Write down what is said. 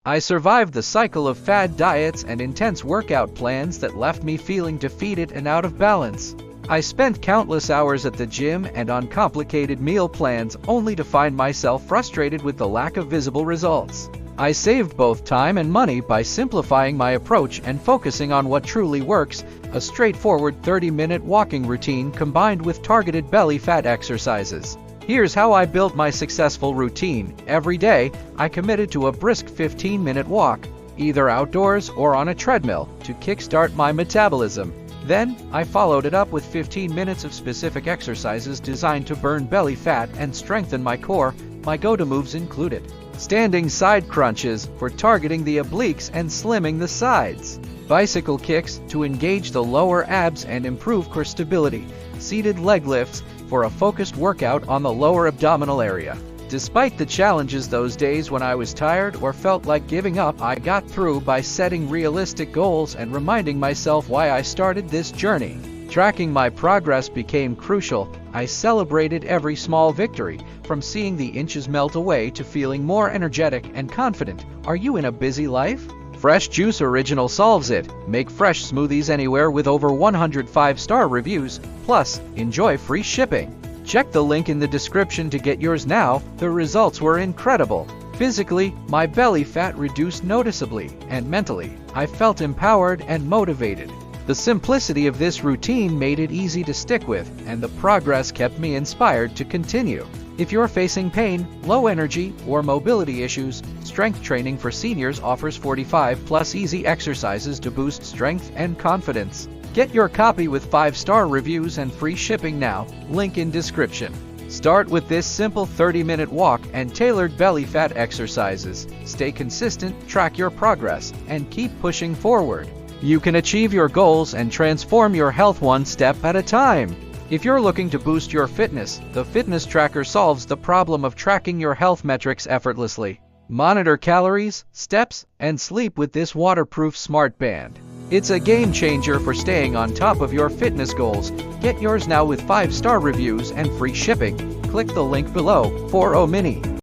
I survived the cycle of fad diets and intense workout plans that left me feeling defeated and out of balance. I spent countless hours at the gym and on complicated meal plans only to find myself frustrated with the lack of visible results. I saved both time and money by simplifying my approach and focusing on what truly works, a straightforward 30-minute walking routine combined with targeted belly fat exercises. Here's how I built my successful routine. Every day, I committed to a brisk 15-minute walk, either outdoors or on a treadmill, to kickstart my metabolism. Then, I followed it up with 15 minutes of specific exercises designed to burn belly fat and strengthen my core. My go-to moves included standing side crunches for targeting the obliques and slimming the sides, bicycle kicks to engage the lower abs and improve core stability, seated leg lifts for a focused workout on the lower abdominal area. Despite the challenges those days when I was tired or felt like giving up, I got through by setting realistic goals and reminding myself why I started this journey. Tracking my progress became crucial. I celebrated every small victory, from seeing the inches melt away to feeling more energetic and confident. Are you in a busy life? Fresh Juice Original solves it. Make fresh smoothies anywhere with over 100 5-star reviews. Plus, enjoy free shipping. Check the link in the description to get yours now. The results were incredible. Physically, my belly fat reduced noticeably, and mentally, I felt empowered and motivated. The simplicity of this routine made it easy to stick with, and the progress kept me inspired to continue. If you're facing pain, low energy, or mobility issues, Strength Training for Seniors offers 45+ easy exercises to boost strength and confidence. Get your copy with 5-star reviews and free shipping now. Link in description. Start with this simple 30-minute walk and tailored belly fat exercises. Stay consistent, track your progress, and keep pushing forward. You can achieve your goals and transform your health one step at a time. If you're looking to boost your fitness, the Fitness Tracker solves the problem of tracking your health metrics effortlessly. Monitor calories, steps, and sleep with this waterproof smart band. It's a game changer for staying on top of your fitness goals. Get yours now with 5-star reviews and free shipping. Click the link below. 4O Mini.